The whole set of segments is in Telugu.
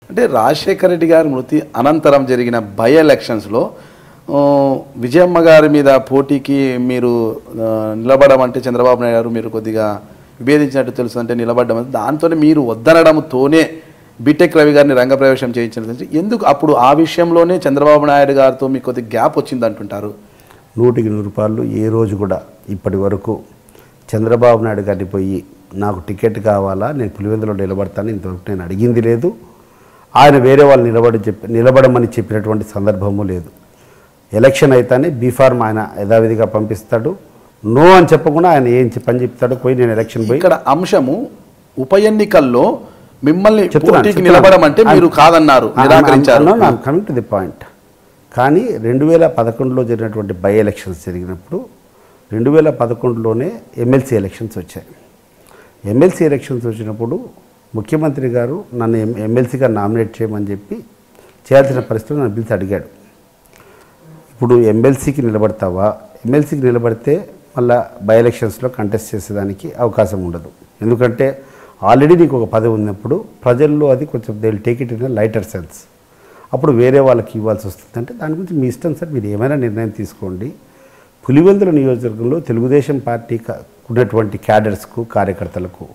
అంటే రాజశేఖర రెడ్డి గారి మృతి అనంతరం జరిగిన బై ఎలక్షన్స్లో విజయమ్మ గారి మీద పోటీకి మీరు నిలబడమంటే చంద్రబాబు నాయుడు గారు మీరు కొద్దిగా విభేదించినట్టు తెలుసు, అంటే నిలబడ్డం దాంతోనే మీరు వద్దనడంతోనే బీటెక్ రవి గారిని రంగప్రవేశం చేయించినట్టు ఎందుకు అప్పుడు ఆ విషయంలోనే చంద్రబాబు నాయుడు గారితో మీకు కొద్దిగా గ్యాప్ వచ్చింది అంటుంటారు? 100% ఏ రోజు కూడా ఇప్పటి వరకు చంద్రబాబు నాయుడు గారిని పోయి నాకు టికెట్ కావాలా, నేను పులివెందులో నిలబడతాను ఇంతవరకు నేను అడిగింది లేదు. ఆయన వేరే వాళ్ళు నిలబడమని చెప్పినటువంటి సందర్భము లేదు. ఎలక్షన్ అయితేనే బీఫార్మ్ ఆయన యథావిధిగా పంపిస్తాడు. నో అని చెప్పకుండా ఆయన ఏం పని చెప్తాడు, పోయి నేను ఎలక్షన్ పోయి. ఇక్కడ అంశము ఉప ఎన్నికల్లో మిమ్మల్ని పోటీకి నిలబడమంటే మీరు కాదన్నారు, నిరాకరించారు. Coming to the point. కానీ 2011లో జరిగినటువంటి బై ఎలక్షన్స్ జరిగినప్పుడు 2011లోనే ఎమ్మెల్సీ ఎలక్షన్స్ వచ్చాయి. ఎమ్మెల్సీ ఎలక్షన్స్ వచ్చినప్పుడు ముఖ్యమంత్రి గారు నన్ను ఎమ్మెల్సీగా నామినేట్ చేయమని చెప్పి చేయాల్సిన పరిస్థితులు నన్ను పిలిచి అడిగాడు. ఇప్పుడు ఎమ్మెల్సీకి నిలబడతావా, ఎమ్మెల్సీకి నిలబడితే మళ్ళీ బై ఎలక్షన్స్లో కంటెస్ట్ చేసేదానికి అవకాశం ఉండదు, ఎందుకంటే ఆల్రెడీ నీకు ఒక పదవి ఉన్నప్పుడు ప్రజల్లో అది కొంచెం they will take it in lighter sense. అప్పుడు వేరే వాళ్ళకి ఇవ్వాల్సి వస్తుంది. అంటే దాని గురించి మీ ఇష్టం సార్, మీరు ఏమైనా నిర్ణయం తీసుకోండి. పులివెందుల నియోజకవర్గంలో తెలుగుదేశం పార్టీకి ఉన్నటువంటి క్యాడర్స్కు కార్యకర్తలకు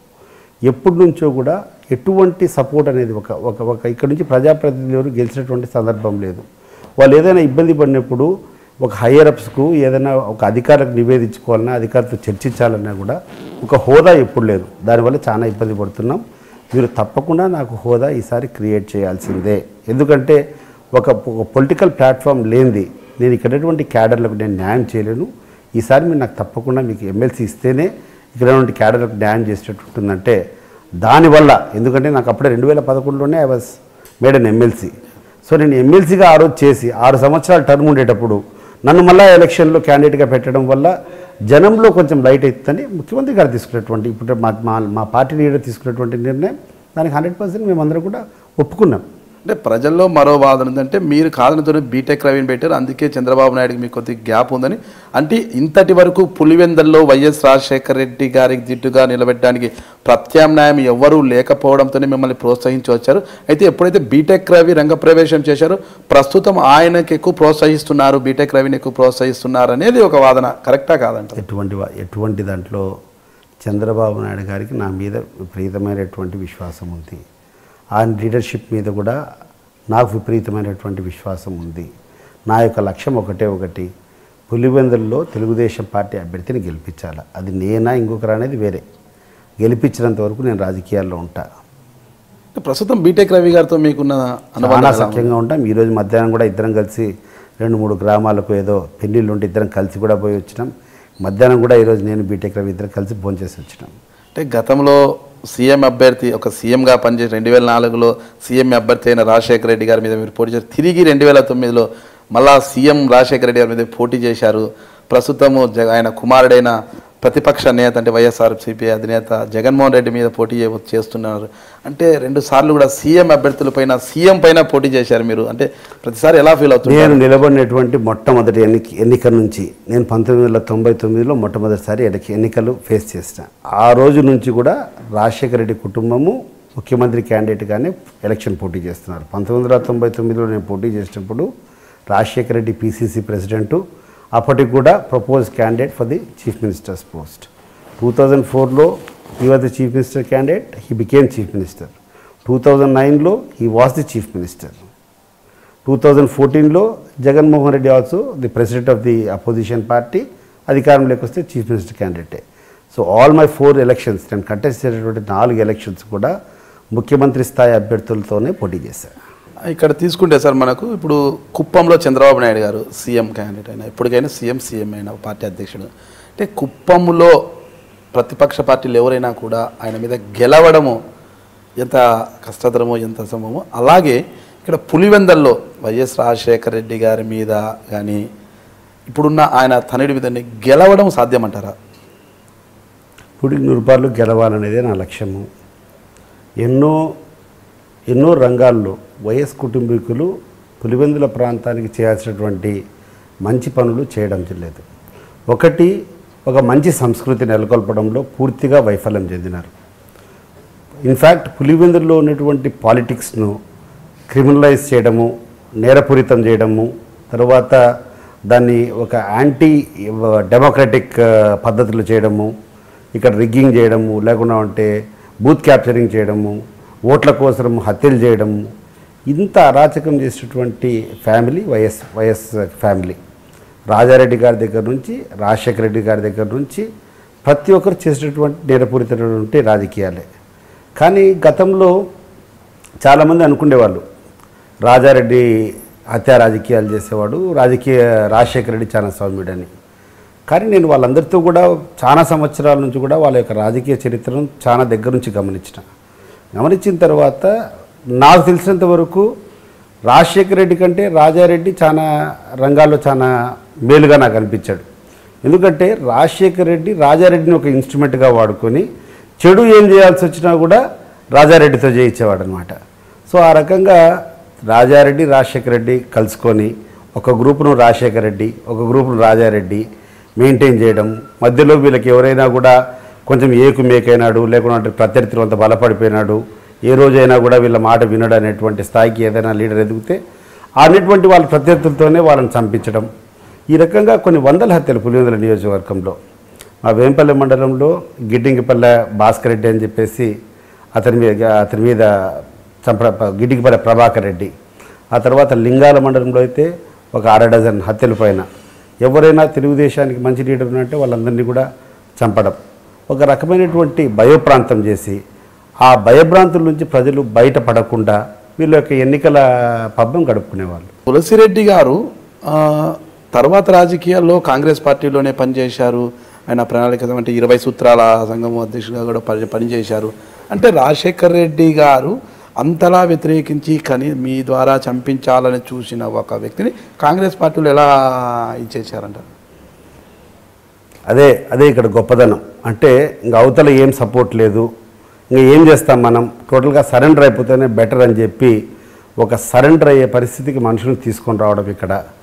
ఎప్పటి నుంచో కూడా ఎటువంటి సపోర్ట్ అనేది ఒక ఇక్కడ నుంచి ప్రజాప్రతినిధులు ఎవరు గెలిచినటువంటి సందర్భం లేదు. వాళ్ళు ఏదైనా ఇబ్బంది పడినప్పుడు ఒక హయ్యర్ అప్స్కు ఏదైనా ఒక అధికారులకు నివేదించుకోవాలన్నా, అధికారులతో చర్చించాలన్నా కూడా ఒక హోదా ఎప్పుడు లేదు. దానివల్ల చాలా ఇబ్బంది పడుతున్నాం. మీరు తప్పకుండా నాకు హోదా ఈసారి క్రియేట్ చేయాల్సిందే. ఎందుకంటే ఒక పొలిటికల్ ప్లాట్ఫామ్ లేనిది నేను ఇక్కడటువంటి క్యాడర్లకు నేను న్యాయం చేయలేను. ఈసారి మీరు నాకు తప్పకుండా మీకు ఎమ్మెల్సీ ఇస్తేనే ఇక్కడ ఉన్నటువంటి క్యాడర్లకు న్యాయం చేసేటట్టు ఉంటుందంటే దానివల్ల, ఎందుకంటే నాకు అప్పుడే 2011లోనే I was made an MLC. So నేను ఎమ్మెల్సీగా ఆ రోజు చేసి 6 సంవత్సరాల టర్మ్ ఉండేటప్పుడు నన్ను మళ్ళీ ఎలక్షన్లో క్యాండిడేట్గా పెట్టడం వల్ల జనంలో కొంచెం లైట్ అవుతుందని ముఖ్యమంత్రి గారు తీసుకున్నటువంటి, ఇప్పుడు మా పార్టీ లీడర్ తీసుకున్నటువంటి నిర్ణయం దానికి 100% మేమందరం కూడా ఒప్పుకున్నాం. అంటే ప్రజల్లో మరో వాదన ఉందంటే మీరు కాదనతో బీటెక్ రవిని పెట్టారు, అందుకే చంద్రబాబు నాయుడుకి మీకు కొద్దిగా గ్యాప్ ఉందని. అంటే ఇంతటి వరకు పులివెందల్లో వైఎస్ రాజశేఖర రెడ్డి గారికి దిట్టుగా నిలబెట్టడానికి ప్రత్యామ్నాయం ఎవరూ లేకపోవడంతోనే మిమ్మల్ని ప్రోత్సహించి వచ్చారు. అయితే ఎప్పుడైతే బీటెక్ రవి రంగప్రవేశం చేశారో ప్రస్తుతం ఆయనకి ఎక్కువ ప్రోత్సహిస్తున్నారు, బీటెక్ రవిని ఎక్కువ ప్రోత్సహిస్తున్నారు అనేది ఒక వాదన. కరెక్టా కాదంట? ఎటువంటి దాంట్లో చంద్రబాబు నాయుడు గారికి నా మీద విపరీతమైనటువంటి విశ్వాసం ఉంది. ఆయన లీడర్షిప్ మీద కూడా నాకు విపరీతమైనటువంటి విశ్వాసం ఉంది. నా యొక్క లక్ష్యం ఒకటి, పులివెందుల్లో తెలుగుదేశం పార్టీ అభ్యర్థిని గెలిపించాలి. అది నేనా ఇంకొకరు అనేది వేరే. గెలిపించినంత వరకు నేను రాజకీయాల్లో ఉంటా. ప్రస్తుతం బీటెక్ రవి గారితో మీకున్న చాలా సఖ్యంగా ఉంటాం. ఈరోజు మధ్యాహ్నం కూడా ఇద్దరం కలిసి 2-3 గ్రామాలకు ఏదో పెళ్ళిళ్ళు ఉంటే ఇద్దరం కలిసి కూడా పోయి వచ్చినాం. మధ్యాహ్నం కూడా ఈరోజు నేను బీటెక్ రవి ఇద్దరం కలిసి భోంచేసి వచ్చినాం. అంటే గతంలో సీఎం అభ్యర్థి ఒక సీఎంగా పనిచేసి 2004లో సీఎం అభ్యర్థి అయిన రాజశేఖర రెడ్డి గారి మీద మీరు పోటీ చేశారు. తిరిగి 2009లో మళ్ళా సీఎం రాజశేఖర రెడ్డి గారి మీద పోటీ చేశారు. ప్రస్తుతము ఆయన కుమారుడైన ప్రతిపక్ష నేత అంటే వైఎస్ఆర్సీపీ అధినేత జగన్మోహన్ రెడ్డి మీద పోటీ చేస్తున్నారు. అంటే 2 సార్లు కూడా సీఎం అభ్యర్థుల పైన సీఎం పైన పోటీ చేశారు మీరు. అంటే ప్రతిసారి ఎలా ఫీల్ అవుతుంది? నేను నిలబడినటువంటి మొట్టమొదటి ఎన్నిక నుంచి నేను 1999లో మొట్టమొదటిసారి ఎన్నికలు ఫేస్ చేసిన. ఆ రోజు నుంచి కూడా రాజశేఖర రెడ్డి కుటుంబము ముఖ్యమంత్రి క్యాండిడేట్గానే ఎలక్షన్ పోటీ చేస్తున్నారు. 1999లో నేను పోటీ చేసినప్పుడు రాజశేఖర రెడ్డి పీసీసీ ప్రెసిడెంటు, అప్పటికి కూడా propose candidate for the chief ministers post. 2004లో he was the chief minister candidate, he became chief minister. 2009లో he was the chief minister. 2014లో Jaganmohan Reddy also the president of the opposition party, అధికారంలోకి వస్తే చీఫ్ మినిస్టర్ క్యాండిడేటే. సో ఆల్ మై 4 ఎలక్షన్స్, నేను కంటెస్ట్ చేసేటువంటి 4 ఎలక్షన్స్ కూడా ముఖ్యమంత్రి స్థాయి అభ్యర్థులతోనే పోటీ చేశాను. ఇక్కడ తీసుకుంటే సార్ మనకు ఇప్పుడు కుప్పంలో చంద్రబాబు నాయుడు గారు సీఎం క్యాండిడేట్ అయినా, ఎప్పటికైనా సీఎం అయినా పార్టీ అధ్యక్షుడు. అంటే కుప్పంలో ప్రతిపక్ష పార్టీలు ఎవరైనా కూడా ఆయన మీద గెలవడము ఎంత కష్టతరమో ఎంత సమమో, అలాగే ఇక్కడ పులివెందల్లో వైఎస్ రాజశేఖర రెడ్డి గారి మీద కానీ ఇప్పుడున్న ఆయన తనయుడి మీద గెలవడం సాధ్యమంటారా? 100% గెలవాలనేదే నా లక్ష్యము. ఎన్నో రంగాల్లో వైఎస్ కుటుంబీకులు పులివెందుల ప్రాంతానికి చేయాల్సినటువంటి మంచి పనులు చేయడం లేదు. ఒకటి, ఒక మంచి సంస్కృతి నెలకొల్పడంలో పూర్తిగా వైఫల్యం చెందినారు. ఇన్ఫ్యాక్ట్ పులివెందుల్లో ఉన్నటువంటి పాలిటిక్స్ను క్రిమినలైజ్ చేయడము, నేరపూరితం చేయడము, తర్వాత దాన్ని ఒక యాంటీ డెమోక్రటిక్ పద్ధతులు చేయడము, ఇక్కడ రిగ్గింగ్ చేయడము, లేకుండా అంటే బూత్ క్యాప్చరింగ్ చేయడము, ఓట్ల కోసం హత్యలు చేయడము, ఇంత అరాచకం చేసేటువంటి ఫ్యామిలీ వైఎస్ ఫ్యామిలీ. రాజారెడ్డి గారి దగ్గర నుంచి, రాజశేఖర రెడ్డి గారి దగ్గర నుంచి ప్రతి ఒక్కరు చేసేటటువంటి నేరపూరితమైనటువంటి రాజకీయాలే. కానీ గతంలో చాలామంది అనుకునేవాళ్ళు రాజారెడ్డి హత్యా రాజకీయాలు చేసేవాడు, రాజశేఖర రెడ్డి చాలా సౌమ్యుడని. కానీ నేను వాళ్ళందరితో కూడా చాలా సంవత్సరాల నుంచి కూడా వాళ్ళ యొక్క రాజకీయ చరిత్రను చాలా దగ్గర నుంచి గమనించిన తర్వాత నాకు తెలిసినంత వరకు రాజశేఖర రెడ్డి కంటే రాజారెడ్డి చాలా రంగాల్లో చాలా మేలుగా నాకు అనిపించాడు. ఎందుకంటే రాజశేఖర రెడ్డి రాజారెడ్డిని ఒక ఇన్స్ట్రుమెంట్గా వాడుకొని చెడు ఏం చేయాల్సి వచ్చినా కూడా రాజారెడ్డితో చేయించేవాడు అనమాట. సో ఆ రకంగా రాజారెడ్డి రాజశేఖర రెడ్డి కలుసుకొని ఒక గ్రూపును రాజశేఖర రెడ్డి, ఒక గ్రూపును రాజారెడ్డి మెయింటైన్ చేయడం, మధ్యలో వీళ్ళకి ఎవరైనా కూడా కొంచెం ఏకుమేకైనాడు, లేకుంటే ప్రత్యర్థులు అంత బలపడిపోయినాడు, ఏ రోజైనా కూడా వీళ్ళ మాట వినడు అనేటువంటి స్థాయికి ఏదైనా లీడర్ ఎదిగితే అనేటువంటి వాళ్ళ ప్రత్యర్థులతోనే వాళ్ళని చంపించడం. ఈ రకంగా కొన్ని వందల హత్యలు పులివెందుల నియోజకవర్గంలో. మా వేంపల్లి మండలంలో గిడ్డింగిపల్లె భాస్కర్ రెడ్డి అని చెప్పేసి అతని మీద గిడ్డింగిపల్లె ప్రభాకర్ రెడ్డి. ఆ తర్వాత లింగాల మండలంలో అయితే ఒక 6 డజన్ హత్యల పైన. ఎవరైనా తెలుగుదేశానికి మంచి లీడర్ ఉన్నట్టే వాళ్ళందరినీ కూడా చంపడం, ఒక రకమైనటువంటి భయోప్రాంతం చేసి ఆ భయభ్రాంతుల నుంచి ప్రజలు బయటపడకుండా వీళ్ళ యొక్క ఎన్నికల పబ్బం గడుపుకునేవాళ్ళు. తులసిరెడ్డి గారు తర్వాత రాజకీయాల్లో కాంగ్రెస్ పార్టీలోనే పనిచేశారు. ఆయన ప్రణాళిక అంటే 20 సూత్రాల సంఘం అధ్యక్షుడిగా కూడా పనిచేశారు. అంటే రాజశేఖర్ రెడ్డి గారు అంతలా వ్యతిరేకించి మీ ద్వారా చంపించాలని చూసిన ఒక వ్యక్తిని కాంగ్రెస్ పార్టీలో ఎలా ఇచ్చేసారంటారు? అదే ఇక్కడ గొప్పదనం. అంటే ఇంకా అవతల ఏం సపోర్ట్ లేదు, ఇంకా ఏం చేస్తాం, మనం టోటల్గా సరెండర్ అయిపోతేనే బెటర్ అని చెప్పి ఒక సరెండర్ అయ్యే పరిస్థితికి మనుషులను తీసుకొని రావడం ఇక్కడ